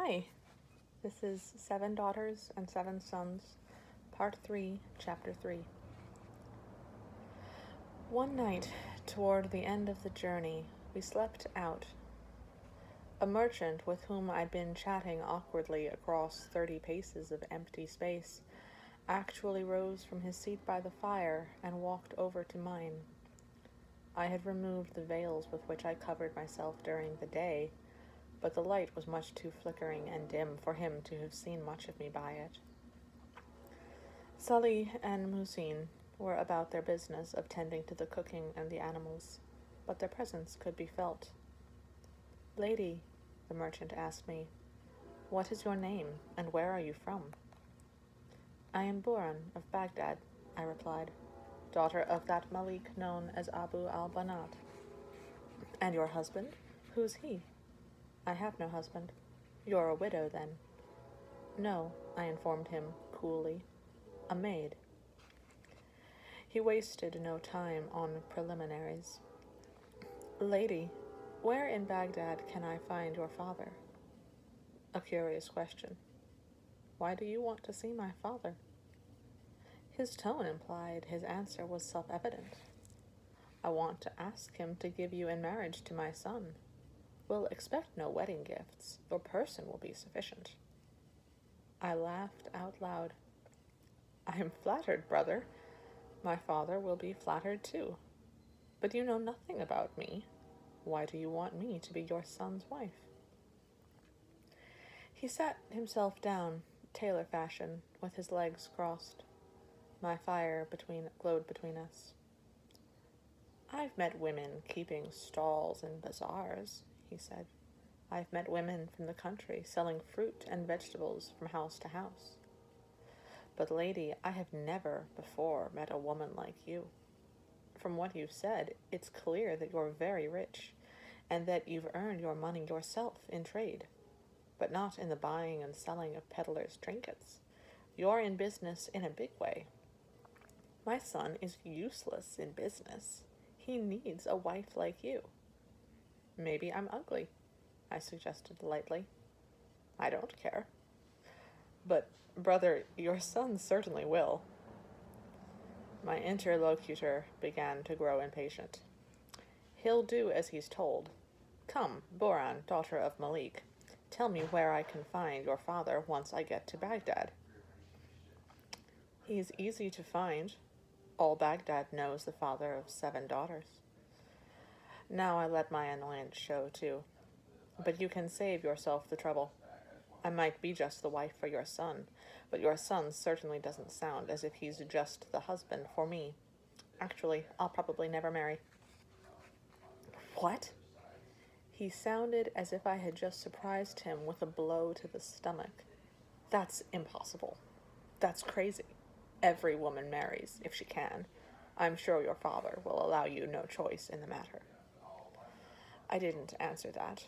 Hi, this is Seven Daughters and Seven Sons, Part 3, Chapter 3. One night, toward the end of the journey, we slept out. A merchant with whom I'd been chatting awkwardly across 30 paces of empty space actually rose from his seat by the fire and walked over to mine. I had removed the veils with which I covered myself during the day, but the light was much too flickering and dim for him to have seen much of me by it. Sully and Musin were about their business of tending to the cooking and the animals, but their presence could be felt. "Lady," the merchant asked me, "what is your name, and where are you from?" "I am Buran of Baghdad," I replied, "daughter of that Malik known as Abu al-Banat." "And your husband? Who's he?" "I have no husband." "You're a widow, then?" "No," I informed him coolly. "A maid." He wasted no time on preliminaries. "Lady, where in Baghdad can I find your father?" A curious question. "Why do you want to see my father?" His tone implied his answer was self-evident. "I want to ask him to give you in marriage to my son. We'll expect no wedding gifts. Your person will be sufficient." I laughed out loud. "I am flattered, brother. My father will be flattered too. But you know nothing about me. Why do you want me to be your son's wife?" He sat himself down, tailor fashion, with his legs crossed. My fire glowed between us. "I've met women keeping stalls in bazaars," he said. "I've met women from the country selling fruit and vegetables from house to house. But, lady, I have never before met a woman like you. From what you've said, it's clear that you're very rich, and that you've earned your money yourself in trade, but not in the buying and selling of peddlers' trinkets. You're in business in a big way. My son is useless in business. He needs a wife like you." "Maybe I'm ugly," I suggested lightly. "I don't care." "But, brother, your son certainly will." My interlocutor began to grow impatient. "He'll do as he's told. Come, Boran, daughter of Malik, tell me where I can find your father once I get to Baghdad." "He's easy to find. All Baghdad knows the father of 7 daughters. Now I let my annoyance show, too. "But you can save yourself the trouble. I might be just the wife for your son, but your son certainly doesn't sound as if he's just the husband for me. Actually, I'll probably never marry." "What?" He sounded as if I had just surprised him with a blow to the stomach. "That's impossible. That's crazy. Every woman marries, if she can. I'm sure your father will allow you no choice in the matter." I didn't answer that.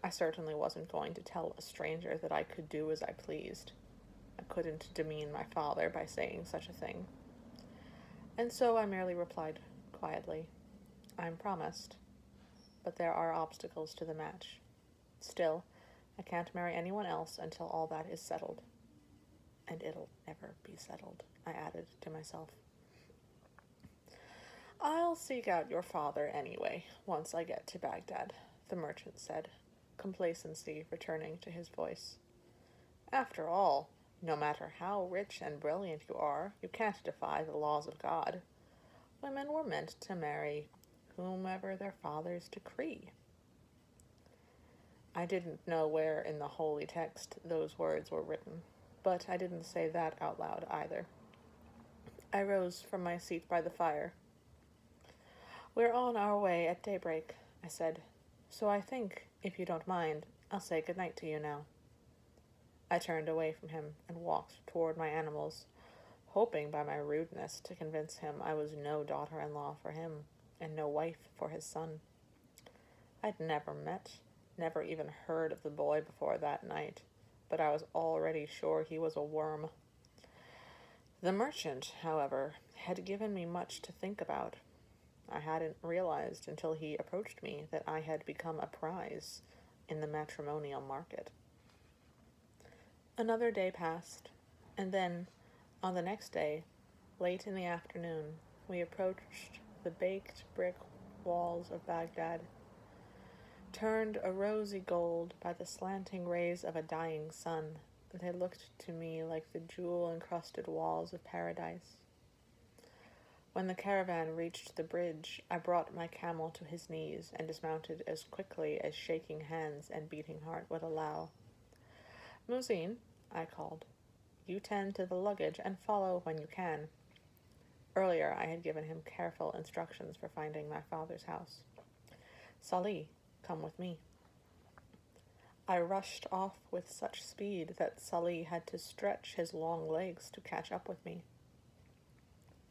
I certainly wasn't going to tell a stranger that I could do as I pleased. I couldn't demean my father by saying such a thing. And so I merely replied quietly, "I'm promised, but there are obstacles to the match. Still, I can't marry anyone else until all that is settled. And it'll never be settled," I added to myself. "I'll seek out your father anyway, once I get to Baghdad," the merchant said, complacency returning to his voice. "After all, no matter how rich and brilliant you are, you can't defy the laws of God. Women were meant to marry whomever their fathers decree." I didn't know where in the holy text those words were written, but I didn't say that out loud either. I rose from my seat by the fire. "We're on our way at daybreak," I said, "so I think, if you don't mind, I'll say good night to you now." I turned away from him and walked toward my animals, hoping by my rudeness to convince him I was no daughter-in-law for him, and no wife for his son. I'd never even heard of the boy before that night, but I was already sure he was a worm. The merchant, however, had given me much to think about. I hadn't realized until he approached me that I had become a prize in the matrimonial market. Another day passed, and then, on the next day, late in the afternoon, we approached the baked brick walls of Baghdad, turned a rosy gold by the slanting rays of a dying sun. They looked to me like the jewel-encrusted walls of paradise. When the caravan reached the bridge, I brought my camel to his knees and dismounted as quickly as shaking hands and beating heart would allow. "Muezzin," I called, "you tend to the luggage and follow when you can." Earlier I had given him careful instructions for finding my father's house. "Salih, come with me." I rushed off with such speed that Salih had to stretch his long legs to catch up with me.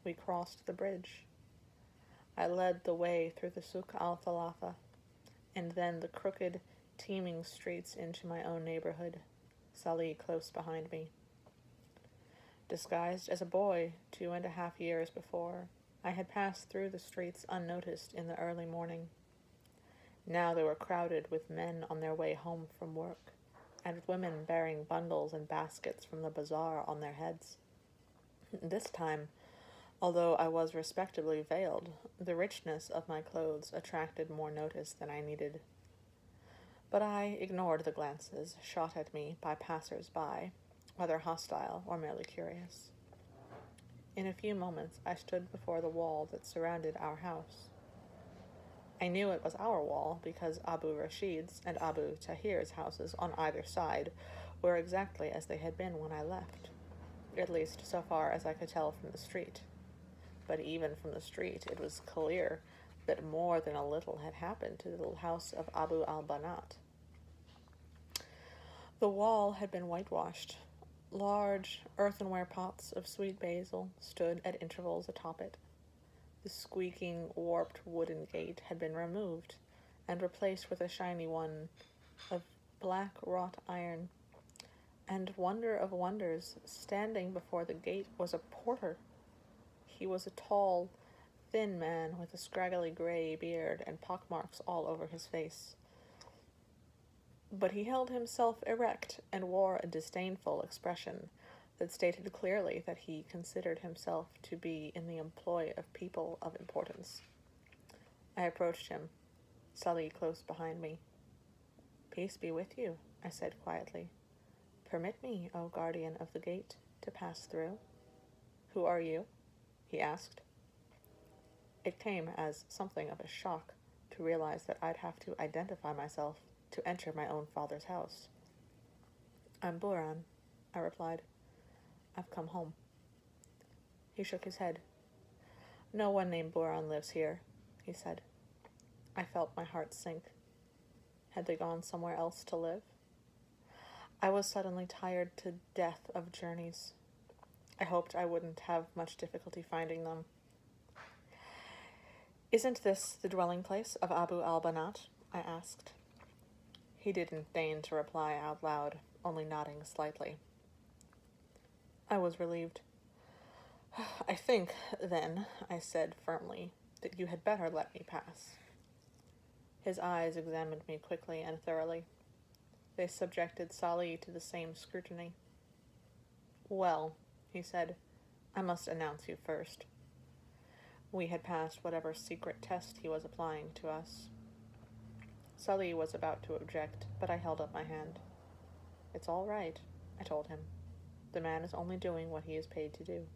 We crossed the bridge. I led the way through the Souk al-Thalatha, and then the crooked, teeming streets into my own neighborhood, Salih close behind me. Disguised as a boy 2.5 years before, I had passed through the streets unnoticed in the early morning. Now they were crowded with men on their way home from work, and women bearing bundles and baskets from the bazaar on their heads. This time, although I was respectably veiled, the richness of my clothes attracted more notice than I needed. But I ignored the glances shot at me by passers-by, whether hostile or merely curious. In a few moments I stood before the wall that surrounded our house. I knew it was our wall because Abu Rashid's and Abu Tahir's houses on either side were exactly as they had been when I left, at least so far as I could tell from the street. But even from the street it was clear that more than a little had happened to the little house of Abu al-Banat. The wall had been whitewashed. Large earthenware pots of sweet basil stood at intervals atop it. The squeaking, warped wooden gate had been removed and replaced with a shiny one of black wrought iron. And wonder of wonders, standing before the gate was a porter. He was a tall, thin man with a scraggly gray beard and pockmarks all over his face. But he held himself erect and wore a disdainful expression that stated clearly that he considered himself to be in the employ of people of importance. I approached him, Salih close behind me. "Peace be with you," I said quietly. "Permit me, O guardian of the gate, to pass through." "Who are you?" he asked. It came as something of a shock to realize that I'd have to identify myself to enter my own father's house. "I'm Buran," I replied. "I've come home." He shook his head. "No one named Buran lives here," he said. I felt my heart sink. Had they gone somewhere else to live? I was suddenly tired to death of journeys. I hoped I wouldn't have much difficulty finding them. "Isn't this the dwelling place of Abu al-Banat?" I asked. He didn't deign to reply out loud, only nodding slightly. I was relieved. "I think, then," I said firmly, "that you had better let me pass." His eyes examined me quickly and thoroughly. They subjected Salih to the same scrutiny. "Well," he said, "I must announce you first." We had passed whatever secret test he was applying to us. Salih was about to object, but I held up my hand. "It's all right," I told him. "The man is only doing what he is paid to do."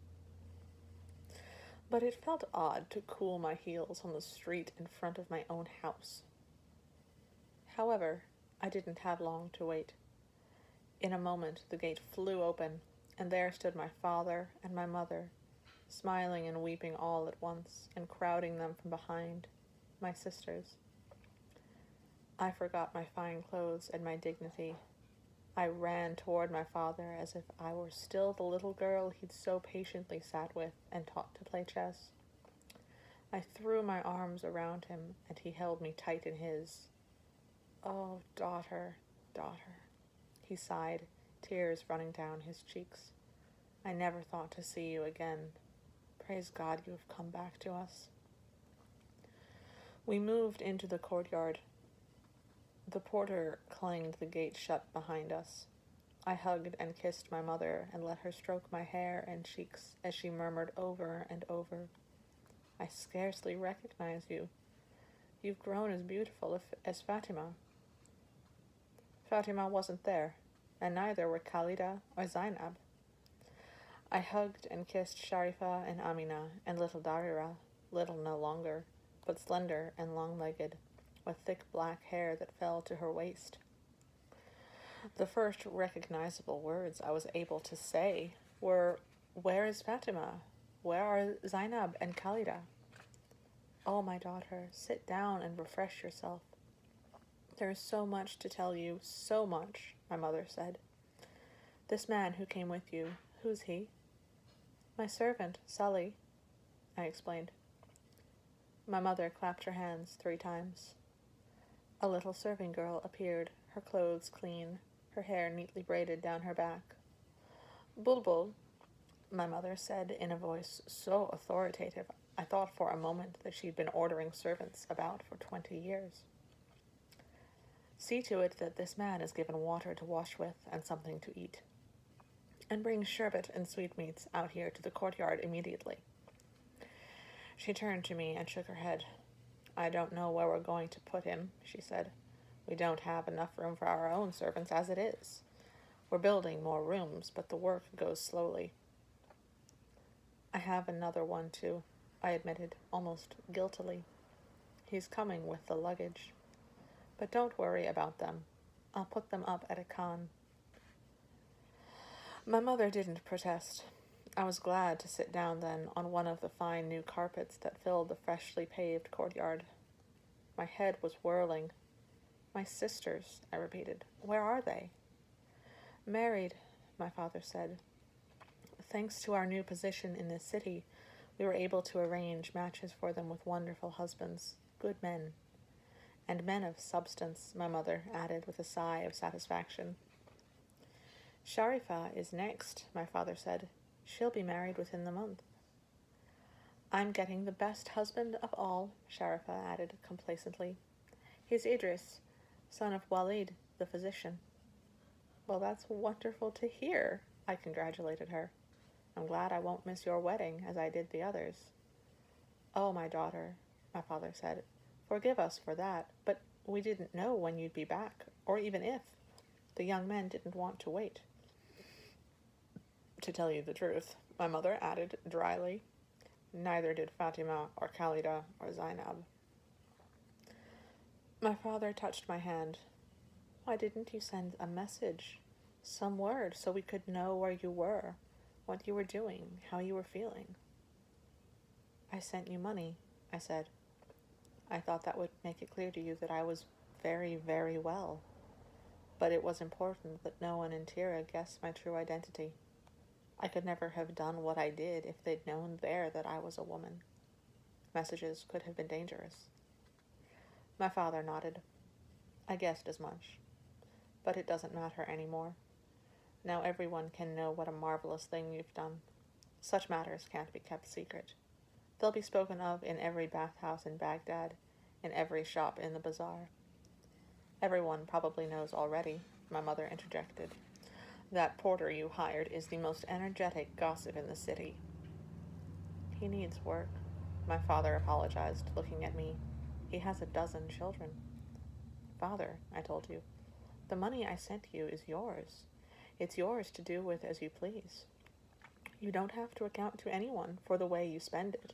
But it felt odd to cool my heels on the street in front of my own house. However, I didn't have long to wait. In a moment the gate flew open, and there stood my father and my mother, smiling and weeping all at once, and crowding them from behind, my sisters. I forgot my fine clothes and my dignity. I ran toward my father as if I were still the little girl he'd so patiently sat with and taught to play chess. I threw my arms around him, and he held me tight in his. "Oh, daughter, daughter," he sighed, tears running down his cheeks. "I never thought to see you again. Praise God you have come back to us." We moved into the courtyard. The porter clanged the gate shut behind us. I hugged and kissed my mother and let her stroke my hair and cheeks as she murmured over and over, "I scarcely recognize you. You've grown as beautiful as Fatima." Fatima wasn't there, and neither were Khalida or Zainab. I hugged and kissed Sharifa and Amina and little Darira, little no longer, but slender and long-legged, with thick black hair that fell to her waist. The first recognizable words I was able to say were, "Where is Fatima? Where are Zainab and Khalida?" "Oh, my daughter, sit down and refresh yourself. There is so much to tell you, so much," my mother said. "This man who came with you, who's he?" "My servant, Sully," I explained. My mother clapped her hands 3 times. A little serving girl appeared, her clothes clean, her hair neatly braided down her back. "Bulbul," my mother said in a voice so authoritative I thought for a moment that she'd been ordering servants about for 20 years. "See to it that this man is given water to wash with and something to eat. And bring sherbet and sweetmeats out here to the courtyard immediately." She turned to me and shook her head. "I don't know where we're going to put him," she said. "We don't have enough room for our own servants as it is. We're building more rooms, but the work goes slowly." "I have another one, too," I admitted, almost guiltily. "He's coming with the luggage. But don't worry about them. I'll put them up at a khan." My mother didn't protest. I was glad to sit down then on one of the fine new carpets that filled the freshly paved courtyard. My head was whirling. "My sisters," I repeated. "Where are they?" "Married," my father said. "Thanks to our new position in this city, we were able to arrange matches for them with wonderful husbands, good men. And men of substance," my mother added with a sigh of satisfaction. "Sharifa is next," my father said. "She'll be married within the month." "I'm getting the best husband of all," Sharifa added complacently. "He's Idris, son of Walid, the physician." "Well, that's wonderful to hear," I congratulated her. "I'm glad I won't miss your wedding as I did the others." "Oh, my daughter," my father said, "forgive us for that, but we didn't know when you'd be back, or even if. The young men didn't want to wait." "To tell you the truth," my mother added dryly, "neither did Fatima or Khalida or Zainab." My father touched my hand. "Why didn't you send a message, some word, so we could know where you were, what you were doing, how you were feeling?" "I sent you money," I said. "I thought that would make it clear to you that I was very, very well. But it was important that no one in Tira guessed my true identity. I could never have done what I did if they'd known there that I was a woman. Messages could have been dangerous." My father nodded. "I guessed as much. But it doesn't matter anymore. Now everyone can know what a marvelous thing you've done. Such matters can't be kept secret. They'll be spoken of in every bathhouse in Baghdad, in every shop in the bazaar." "Everyone probably knows already," my mother interjected. "That porter you hired is the most energetic gossip in the city." "He needs work," my father apologized, looking at me. "He has 12 children." "Father," I told you, "the money I sent you is yours. It's yours to do with as you please. You don't have to account to anyone for the way you spend it,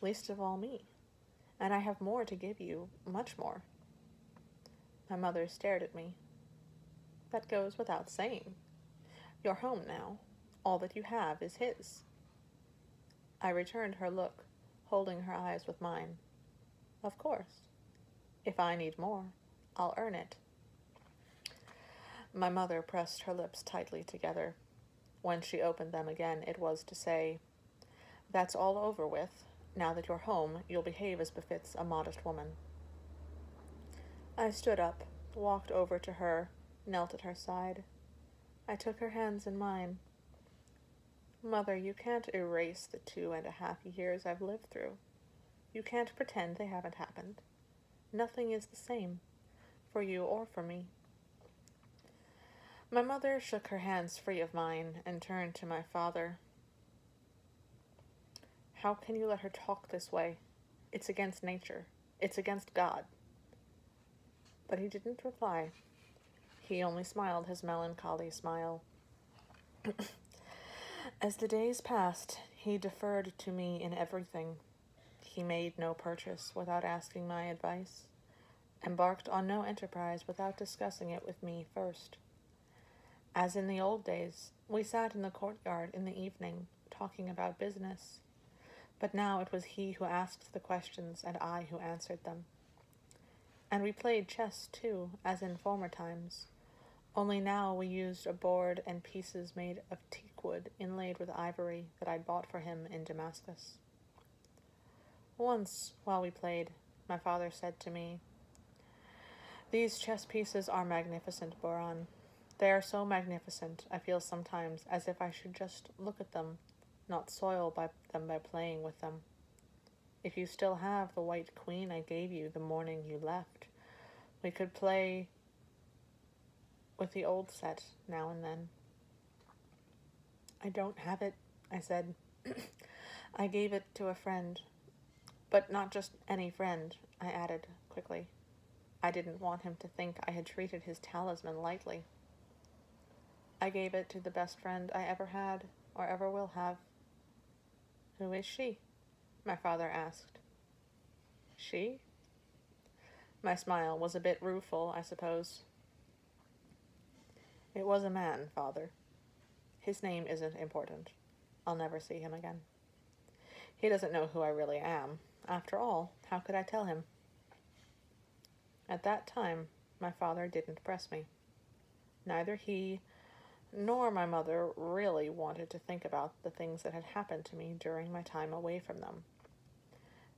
least of all me. And I have more to give you, much more." My mother stared at me. "That goes without saying. You're home now. All that you have is his." I returned her look, holding her eyes with mine. "Of course. If I need more, I'll earn it." My mother pressed her lips tightly together. When she opened them again, it was to say, "That's all over with. Now that you're home, you'll behave as befits a modest woman." I stood up, walked over to her, knelt at her side. I took her hands in mine. "Mother, you can't erase the 2.5 years I've lived through. You can't pretend they haven't happened. Nothing is the same, for you or for me." My mother shook her hands free of mine and turned to my father. How can you let her talk this way? It's against nature. It's against God. But he didn't reply. He only smiled his melancholy smile. As the days passed, he deferred to me in everything. He made no purchase without asking my advice, embarked on no enterprise without discussing it with me first. As in the old days, we sat in the courtyard in the evening, talking about business. But now it was he who asked the questions and I who answered them. And we played chess, too, as in former times, only now we used a board and pieces made of teak wood inlaid with ivory that I'd bought for him in Damascus. Once, while we played, my father said to me, "These chess pieces are magnificent, Boran. They are so magnificent, I feel sometimes as if I should just look at them, not soil them by playing with them. If you still have the white queen I gave you the morning you left, we could play with the old set now and then." "I don't have it," I said. "I gave it to a friend. But not just any friend," I added quickly. I didn't want him to think I had treated his talisman lightly. "I gave it to the best friend I ever had, or ever will have." "Who is she?" my father asked. "She?" My smile was a bit rueful, I suppose. "It was a man, father. His name isn't important. I'll never see him again. He doesn't know who I really am. After all, how could I tell him?" At that time, my father didn't press me. Neither he nor my mother really wanted to think about the things that had happened to me during my time away from them.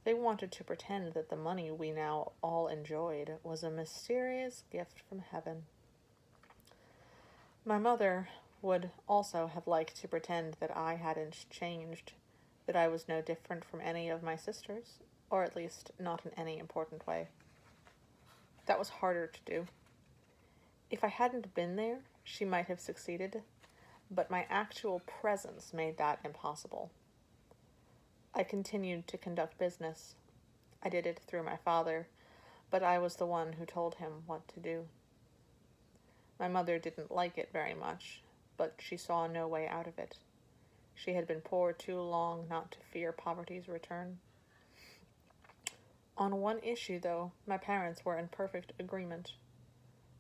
They wanted to pretend that the money we now all enjoyed was a mysterious gift from heaven. My mother would also have liked to pretend that I hadn't changed, that I was no different from any of my sisters, or at least not in any important way. That was harder to do. If I hadn't been there, she might have succeeded, but my actual presence made that impossible. I continued to conduct business. I did it through my father, but I was the one who told him what to do. My mother didn't like it very much, but she saw no way out of it. She had been poor too long not to fear poverty's return. On one issue, though, my parents were in perfect agreement.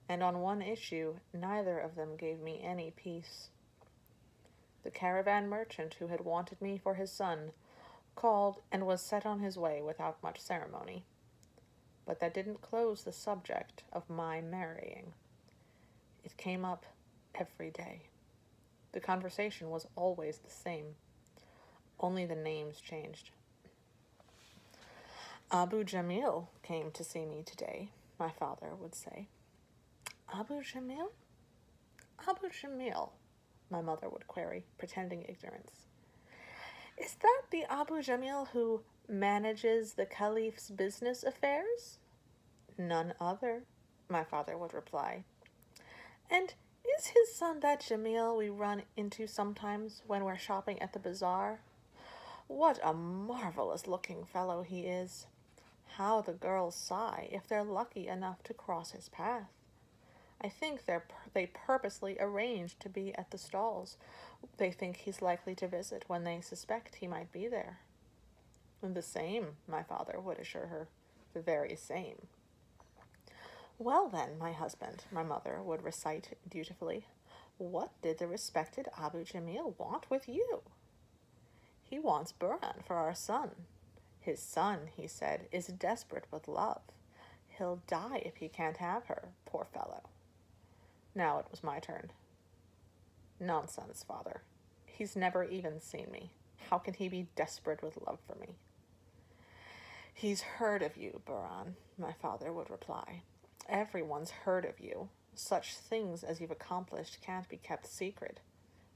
And on one issue, neither of them gave me any peace. The caravan merchant who had wanted me for his son called and was set on his way without much ceremony. But that didn't close the subject of my marrying. It came up every day. The conversation was always the same. Only the names changed. "Abu Jamil came to see me today," my father would say. "Abu Jamil? Abu Jamil?" my mother would query, pretending ignorance. "Is that the Abu Jamil who manages the Caliph's business affairs?" "None other," my father would reply. "And is his son that Jamil we run into sometimes when we're shopping at the bazaar? What a marvelous-looking fellow he is. How the girls sigh if they're lucky enough to cross his path. I think they purposely arrange to be at the stalls. They think he's likely to visit when they suspect he might be there." "The same," my father would assure her. "The very same." "Well then, my husband," my mother would recite dutifully, "what did the respected Abu Jamil want with you?" "He wants Buran for our son. His son," he said, "is desperate with love. He'll die if he can't have her, poor fellow." Now it was my turn. "Nonsense, father. He's never even seen me. How can he be desperate with love for me?" "He's heard of you, Buran," my father would reply. "Everyone's heard of you. Such things as you've accomplished can't be kept secret.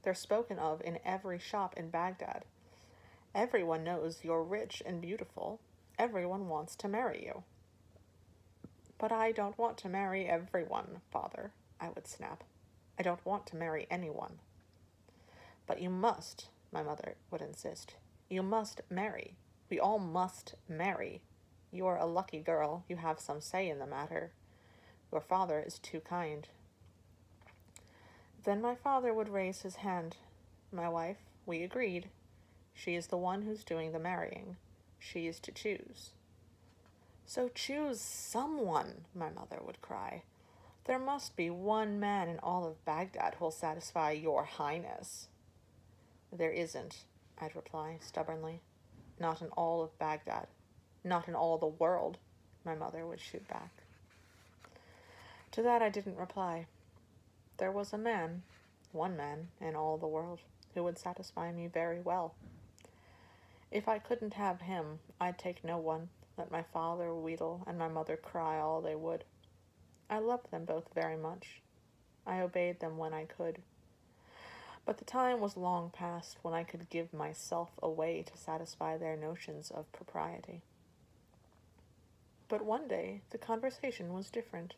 They're spoken of in every shop in Baghdad. Everyone knows you're rich and beautiful. Everyone wants to marry you." "But I don't want to marry everyone, father," I would snap. I don't want to marry anyone. But you must, my mother would insist. You must marry. We all must marry. You're a lucky girl. You have some say in the matter. Your father is too kind. Then my father would raise his hand. My wife, we agreed. She is the one who's doing the marrying. She is to choose. So choose someone, my mother would cry. There must be one man in all of Baghdad who'll satisfy your highness. There isn't, I'd reply stubbornly. Not in all of Baghdad. Not in all the world, my mother would shoot back. To that I didn't reply. There was a man, one man in all the world, who would satisfy me very well. If I couldn't have him, I'd take no one, let my father wheedle and my mother cry all they would. I loved them both very much. I obeyed them when I could. But the time was long past when I could give myself away to satisfy their notions of propriety. But one day the conversation was different.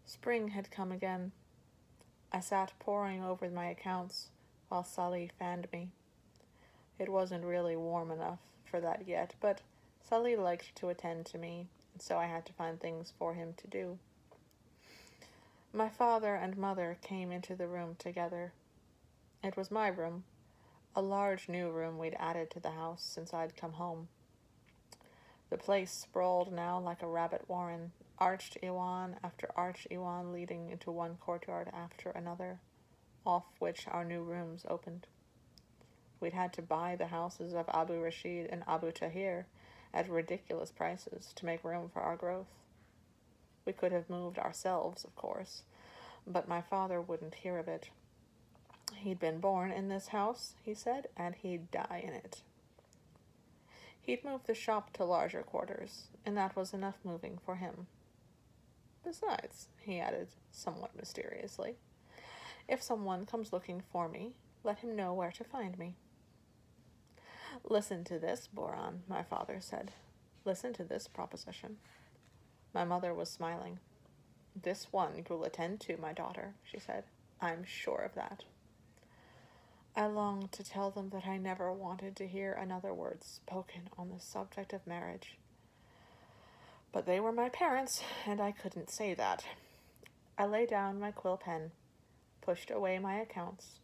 Spring had come again. I sat poring over my accounts while Salih fanned me. It wasn't really warm enough for that yet, but Salih liked to attend to me, so I had to find things for him to do. My father and mother came into the room together. It was my room, a large new room we'd added to the house since I'd come home. The place sprawled now like a rabbit warren, arched iwan after arched iwan leading into one courtyard after another, off which our new rooms opened. We'd had to buy the houses of Abu Rashid and Abu Tahir at ridiculous prices to make room for our growth. We could have moved ourselves, of course, but my father wouldn't hear of it. He'd been born in this house, he said, and he'd die in it. He'd moved the shop to larger quarters, and that was enough moving for him. Besides, he added somewhat mysteriously, if someone comes looking for me, let him know where to find me. Listen to this, Boran, my father said. Listen to this proposition. My mother was smiling. This one you'll attend to, my daughter, she said. I'm sure of that. I longed to tell them that I never wanted to hear another word spoken on the subject of marriage. But they were my parents, and I couldn't say that. I lay down my quill pen, pushed away my accounts,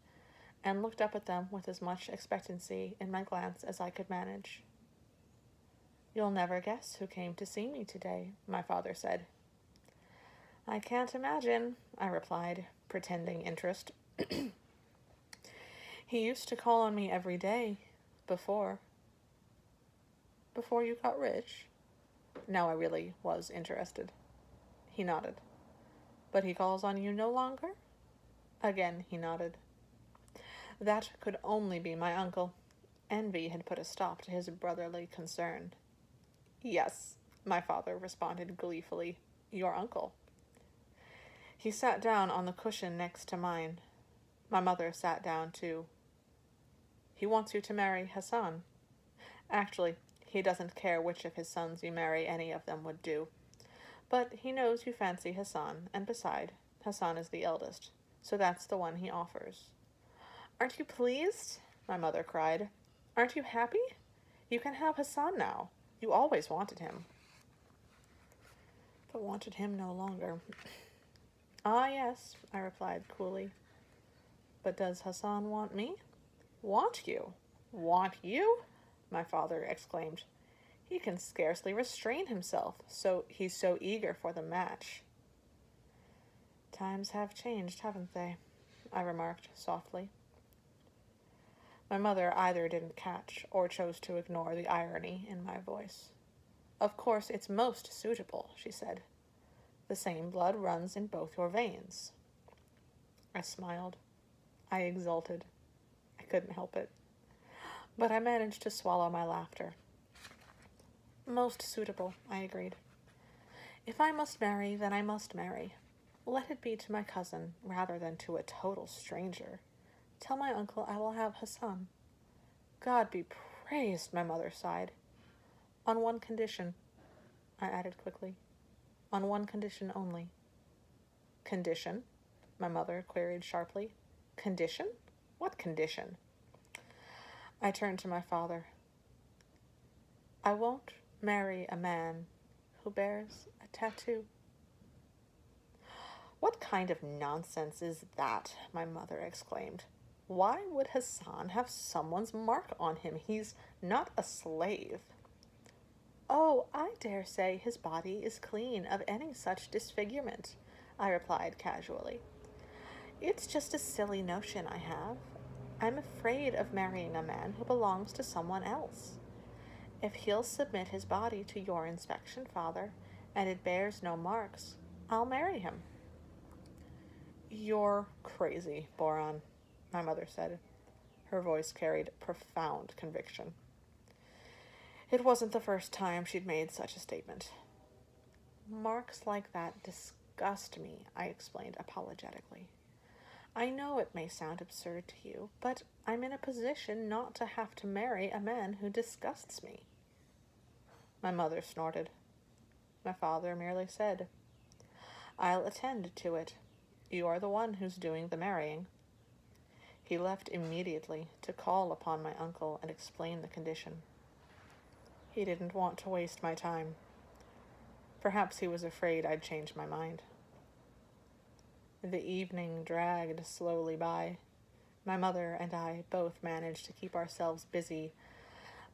and looked up at them with as much expectancy in my glance as I could manage. You'll never guess who came to see me today, my father said. I can't imagine, I replied, pretending interest. He used to call on me every day, before you got rich. Now I really was interested. He nodded. But he calls on you no longer? Again he nodded. That could only be my uncle. Envy had put a stop to his brotherly concern. Yes, my father responded gleefully. Your uncle. He sat down on the cushion next to mine. My mother sat down too. He wants you to marry Hassan. Actually, he doesn't care which of his sons you marry, any of them would do. But he knows you fancy Hassan, and beside, Hassan is the eldest, so that's the one he offers. Aren't you pleased? My mother cried. Aren't you happy? You can have Hassan now. You always wanted him. But wanted him no longer. Ah, yes, I replied coolly. But does Hassan want me? Want you? Want you? My father exclaimed. He can scarcely restrain himself, so he's so eager for the match. Times have changed, haven't they? I remarked softly. My mother either didn't catch or chose to ignore the irony in my voice. Of course, it's most suitable, she said. The same blood runs in both your veins. I smiled. I exulted. I couldn't help it. But I managed to swallow my laughter. Most suitable, I agreed. If I must marry, then I must marry. Let it be to my cousin rather than to a total stranger. Tell my uncle I will have Hassan. God be praised, my mother sighed. On one condition, I added quickly. On one condition only. Condition? my mother queried sharply. Condition? What condition? I turned to my father. I won't marry a man who bears a tattoo. What kind of nonsense is that? My mother exclaimed. Why would Hassan have someone's mark on him? He's not a slave. Oh, I dare say his body is clean of any such disfigurement, I replied casually. It's just a silly notion I have. I'm afraid of marrying a man who belongs to someone else. If he'll submit his body to your inspection, Father, and it bears no marks, I'll marry him. You're crazy, Boran, my mother said. Her voice carried profound conviction. It wasn't the first time she'd made such a statement. Marks like that disgust me, I explained apologetically. I know it may sound absurd to you, but I'm in a position not to have to marry a man who disgusts me. My mother snorted. My father merely said, I'll attend to it. You are the one who's doing the marrying. He left immediately to call upon my uncle and explain the condition. He didn't want to waste my time. Perhaps he was afraid I'd change my mind. The evening dragged slowly by. My mother and I both managed to keep ourselves busy,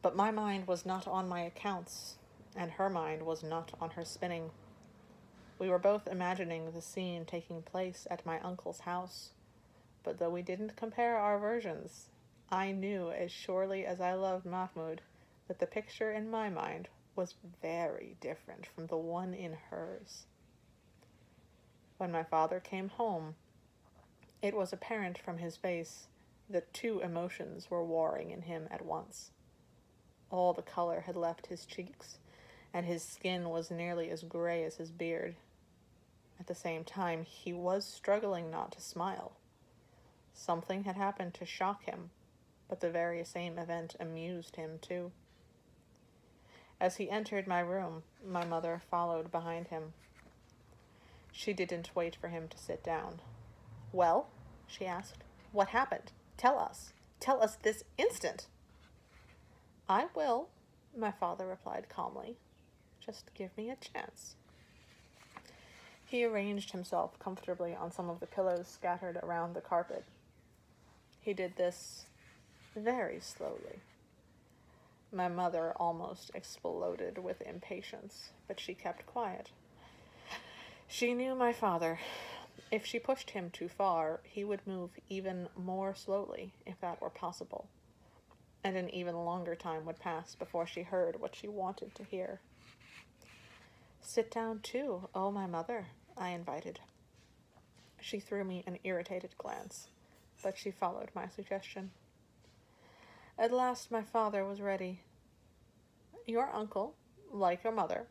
but my mind was not on my accounts, and her mind was not on her spinning. We were both imagining the scene taking place at my uncle's house, but though we didn't compare our versions, I knew as surely as I loved Mahmoud that the picture in my mind was very different from the one in hers. When my father came home, it was apparent from his face that two emotions were warring in him at once. All the color had left his cheeks, and his skin was nearly as gray as his beard. At the same time, he was struggling not to smile. Something had happened to shock him, but the very same event amused him too. As he entered my room, my mother followed behind him. She didn't wait for him to sit down. Well, she asked, what happened? Tell us. Tell us this instant. I will, my father replied calmly. Just give me a chance. He arranged himself comfortably on some of the pillows scattered around the carpet. He did this very slowly. My mother almost exploded with impatience, but she kept quiet. She knew my father. If she pushed him too far, he would move even more slowly, if that were possible. And an even longer time would pass before she heard what she wanted to hear. Sit down too, oh my mother, I invited. She threw me an irritated glance, but she followed my suggestion. At last my father was ready. Your uncle, like your mother,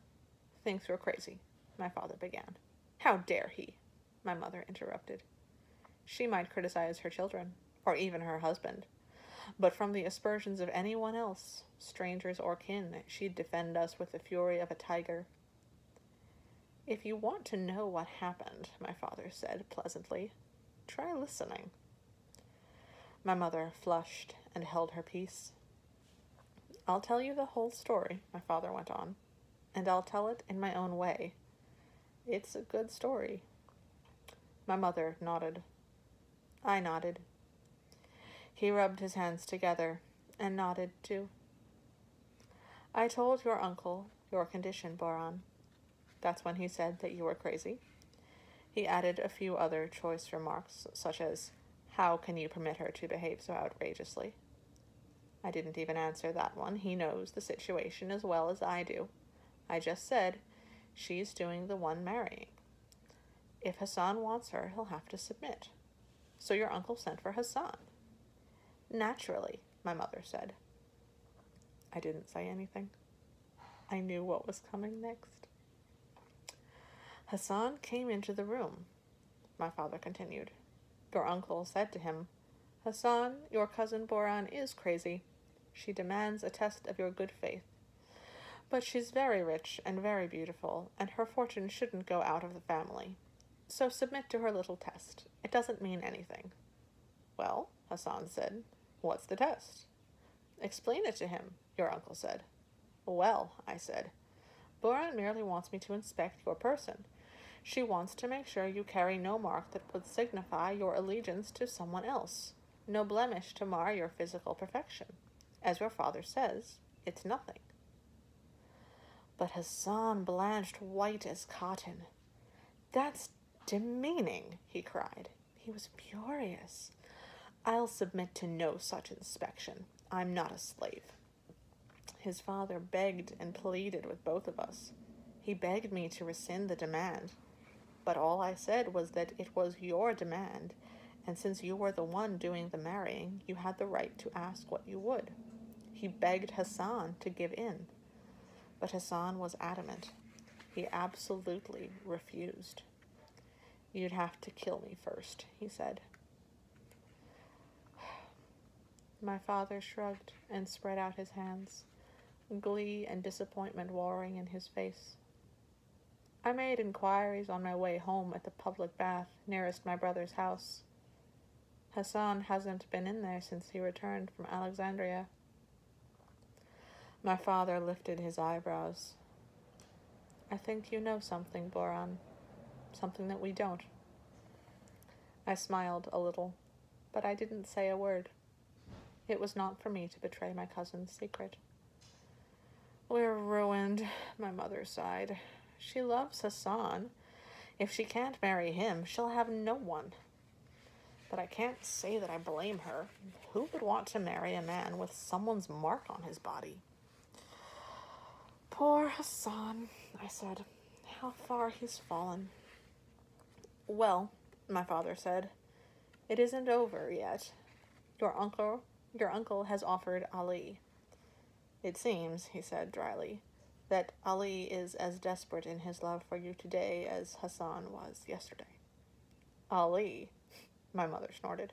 thinks you're crazy, my father began. How dare he? My mother interrupted. She might criticize her children, or even her husband, but from the aspersions of anyone else, strangers or kin, she'd defend us with the fury of a tiger. If you want to know what happened, my father said pleasantly, try listening. My mother flushed and held her peace. I'll tell you the whole story, my father went on, and I'll tell it in my own way. It's a good story. My mother nodded. I nodded. He rubbed his hands together and nodded too. I told your uncle your condition, Boran. That's when he said that you were crazy. He added a few other choice remarks, such as, how can you permit her to behave so outrageously? I didn't even answer that one. He knows the situation as well as I do. I just said, she's doing the one marrying. If Hassan wants her, he'll have to submit. So your uncle sent for Hassan. Naturally, my mother said. I didn't say anything. I knew what was coming next. Hassan came into the room, my father continued. Your uncle said to him, Hassan, your cousin Boran is crazy. She demands a test of your good faith. But she's very rich and very beautiful, and her fortune shouldn't go out of the family. So submit to her little test. It doesn't mean anything. Well, Hassan said, what's the test? Explain it to him, your uncle said. Well, I said, Boran merely wants me to inspect your person. She wants to make sure you carry no mark that would signify your allegiance to someone else, no blemish to mar your physical perfection. As your father says, it's nothing. But Hassan blanched white as cotton. That's demeaning, he cried. He was furious. I'll submit to no such inspection. I'm not a slave. His father begged and pleaded with both of us. He begged me to rescind the demand, but all I said was that it was your demand, and since you were the one doing the marrying, you had the right to ask what you would. He begged Hassan to give in, but Hassan was adamant. He absolutely refused. You'd have to kill me first, he said. My father shrugged and spread out his hands, glee and disappointment warring in his face. I made inquiries on my way home at the public bath nearest my brother's house. Hassan hasn't been in there since he returned from Alexandria. My father lifted his eyebrows. I think you know something, Boran. Something that we don't. I smiled a little, but I didn't say a word. It was not for me to betray my cousin's secret. We're ruined, my mother sighed. She loves Hassan. If she can't marry him, she'll have no one. But I can't say that I blame her. Who would want to marry a man with someone's mark on his body? Poor Hassan, I said. How far he's fallen. Well, my father said, it isn't over yet. Your uncle has offered Ali. It seems, he said dryly, that Ali is as desperate in his love for you today as Hassan was yesterday. Ali, my mother snorted.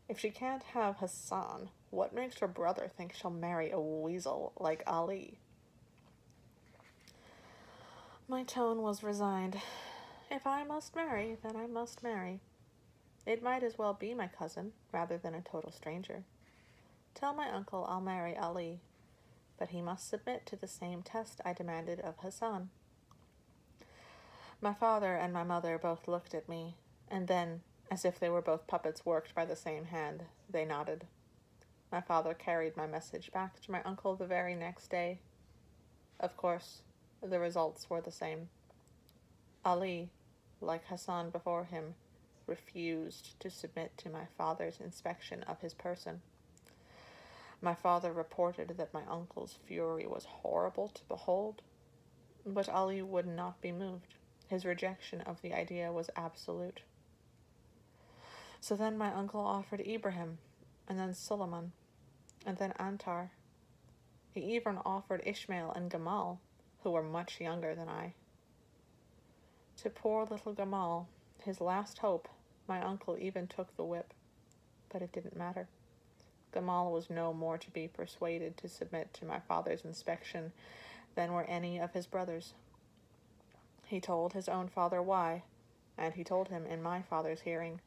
If she can't have Hassan, what makes her brother think she'll marry a weasel like Ali? My tone was resigned. If I must marry, then I must marry. It might as well be my cousin, rather than a total stranger. Tell my uncle I'll marry Ali, but he must submit to the same test I demanded of Hassan. My father and my mother both looked at me, and then, as if they were both puppets worked by the same hand, they nodded. My father carried my message back to my uncle the very next day. Of course, the results were the same. Ali, like Hassan before him, refused to submit to my father's inspection of his person. My father reported that my uncle's fury was horrible to behold, but Ali would not be moved. His rejection of the idea was absolute. So then my uncle offered Ibrahim, and then Suleiman, and then Antar. He even offered Ishmael and Gamal, who were much younger than I. To poor little Gamal, his last hope, my uncle even took the whip, but it didn't matter. Gamal was no more to be persuaded to submit to my father's inspection than were any of his brothers. He told his own father why, and he told him in my father's hearing.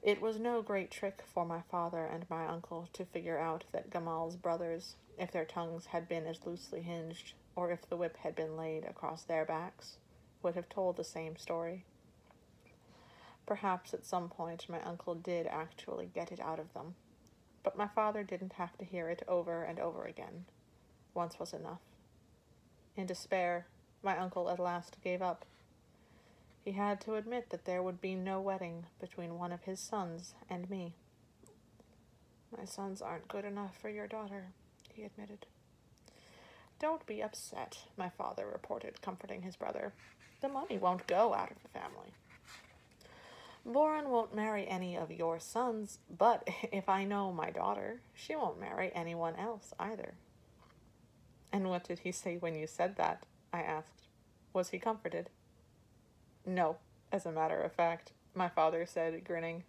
It was no great trick for my father and my uncle to figure out that Gamal's brothers, if their tongues had been as loosely hinged, or if the whip had been laid across their backs, would have told the same story. Perhaps at some point my uncle did actually get it out of them, but my father didn't have to hear it over and over again. Once was enough. In despair, my uncle at last gave up. He had to admit that there would be no wedding between one of his sons and me. My sons aren't good enough for your daughter, he admitted. Don't be upset, my father reported, comforting his brother. The money won't go out of the family. Boran won't marry any of your sons, but if I know my daughter, she won't marry anyone else either. And what did he say when you said that? I asked. Was he comforted? No, as a matter of fact, my father said, grinning.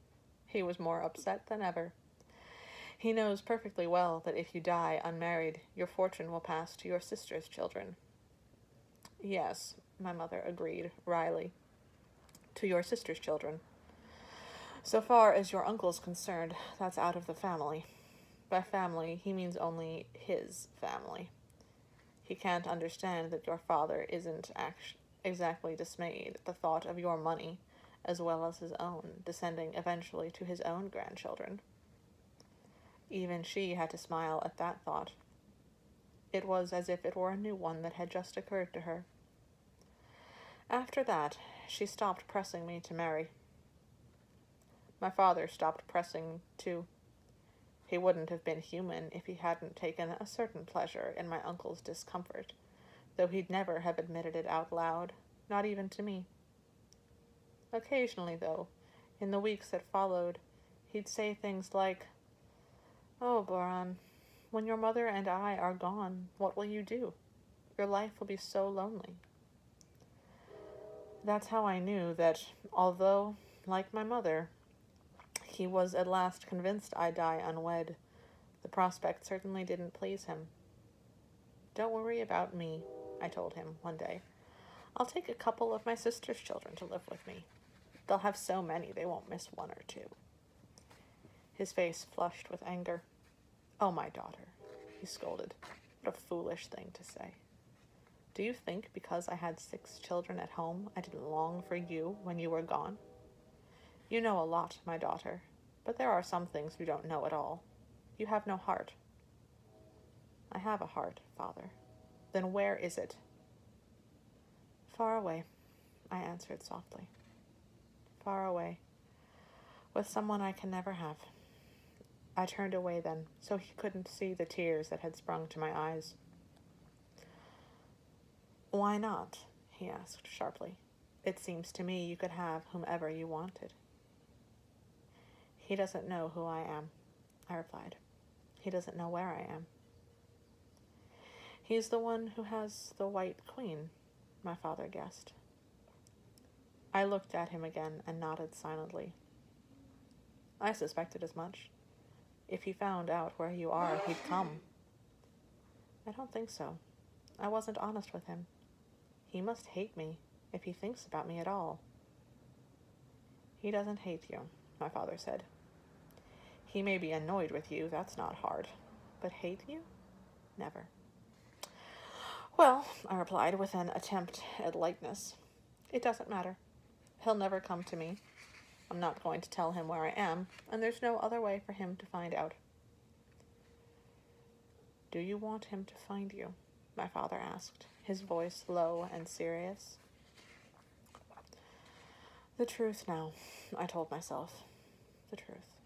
He was more upset than ever. He knows perfectly well that if you die unmarried, your fortune will pass to your sister's children. Yes, my mother agreed wryly. to your sister's children. So far as your uncle's concerned, that's out of the family. By family, he means only his family. He can't understand that your father isn't exactly dismayed at the thought of your money, as well as his own, descending eventually to his own grandchildren. Even she had to smile at that thought. It was as if it were a new one that had just occurred to her. After that, she stopped pressing me to marry. My father stopped pressing, too. He wouldn't have been human if he hadn't taken a certain pleasure in my uncle's discomfort, though he'd never have admitted it out loud, not even to me. Occasionally, though, in the weeks that followed, he'd say things like, "Oh, Boran, when your mother and I are gone, what will you do? Your life will be so lonely." That's how I knew that, although, like my mother, he was at last convinced I'd die unwed, the prospect certainly didn't please him. "Don't worry about me," I told him one day. "I'll take a couple of my sister's children to live with me. They'll have so many they won't miss one or two." His face flushed with anger. "Oh, my daughter," he scolded. "What a foolish thing to say. Do you think because I had 6 children at home I didn't long for you when you were gone? You know a lot, my daughter, but there are some things you don't know at all. You have no heart." "I have a heart, Father." "Then where is it?" "Far away," I answered softly. "Far away, with someone I can never have." I turned away then, so he couldn't see the tears that had sprung to my eyes. "Why not?" he asked sharply. "It seems to me you could have whomever you wanted." "He doesn't know who I am," I replied. "He doesn't know where I am." "He's the one who has the White Queen," my father guessed. I looked at him again and nodded silently. "I suspected as much. If he found out where you are, he'd come." "I don't think so. I wasn't honest with him. He must hate me, if he thinks about me at all." "He doesn't hate you," my father said. "He may be annoyed with you, that's not hard. But hate you? Never." "Well," I replied with an attempt at lightness, "it doesn't matter. He'll never come to me. I'm not going to tell him where I am, and there's no other way for him to find out." "Do you want him to find you?" my father asked, his voice low and serious. The truth now, I told myself. The truth.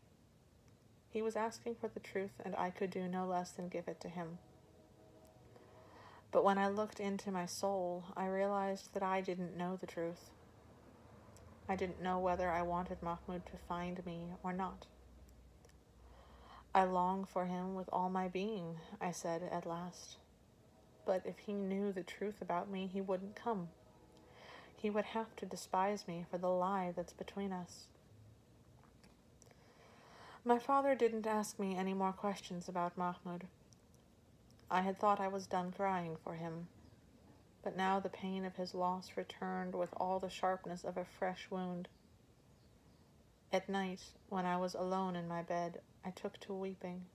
He was asking for the truth, and I could do no less than give it to him. But when I looked into my soul, I realized that I didn't know the truth. I didn't know whether I wanted Mahmoud to find me or not. "I long for him with all my being," I said at last. "But if he knew the truth about me, he wouldn't come. He would have to despise me for the lie that's between us." My father didn't ask me any more questions about Mahmoud. I had thought I was done crying for him, but now the pain of his loss returned with all the sharpness of a fresh wound. At night, when I was alone in my bed, I took to weeping.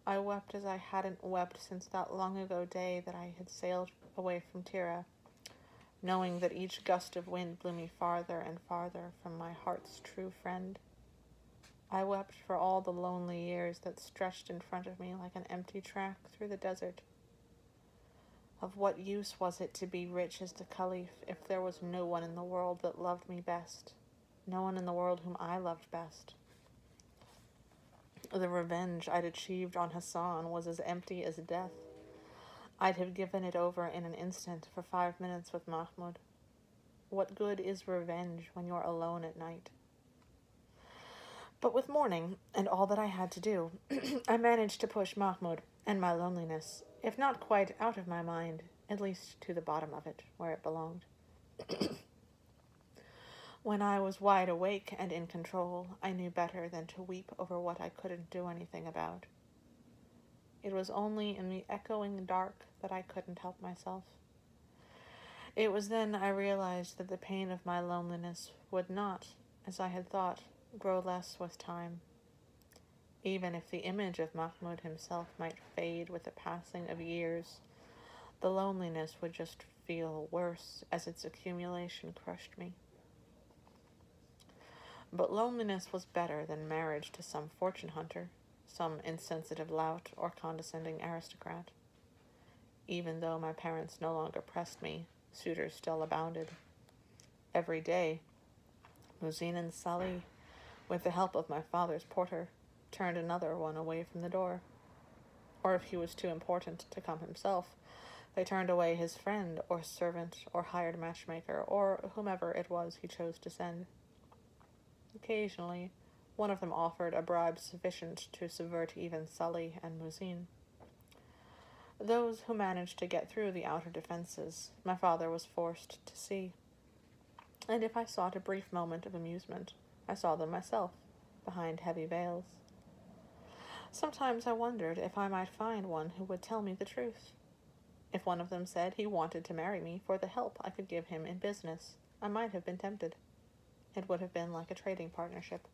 I wept as I hadn't wept since that long-ago day that I had sailed away from Tira, knowing that each gust of wind blew me farther and farther from my heart's true friend. I wept for all the lonely years that stretched in front of me like an empty track through the desert. Of what use was it to be rich as the Caliph if there was no one in the world that loved me best, no one in the world whom I loved best? The revenge I'd achieved on Hassan was as empty as death. I'd have given it over in an instant for 5 minutes with Mahmoud. What good is revenge when you're alone at night? But with morning, and all that I had to do, I managed to push Mahmoud and my loneliness, if not quite out of my mind, at least to the bottom of it, where it belonged. When I was wide awake and in control, I knew better than to weep over what I couldn't do anything about. It was only in the echoing dark that I couldn't help myself. It was then I realized that the pain of my loneliness would not, as I had thought, grow less with time. Even if the image of Mahmoud himself might fade with the passing of years, the loneliness would just feel worse as its accumulation crushed me. But loneliness was better than marriage to some fortune hunter, some insensitive lout or condescending aristocrat. Even though my parents no longer pressed me, suitors still abounded. Every day, Musin and Salih, with the help of my father's porter, turned another one away from the door. Or if he was too important to come himself, they turned away his friend or servant or hired matchmaker or whomever it was he chose to send. Occasionally, one of them offered a bribe sufficient to subvert even Salih and Musin. Those who managed to get through the outer defenses, my father was forced to see. And if I sought a brief moment of amusement, I saw them myself, behind heavy veils. Sometimes I wondered if I might find one who would tell me the truth. If one of them said he wanted to marry me for the help I could give him in business, I might have been tempted. It would have been like a trading partnership.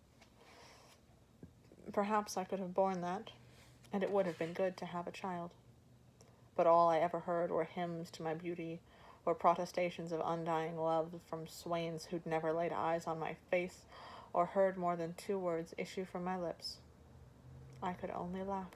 Perhaps I could have borne that, and it would have been good to have a child. But all I ever heard were hymns to my beauty, or protestations of undying love from swains who'd never laid eyes on my face, or heard more than 2 words issue from my lips. I could only laugh.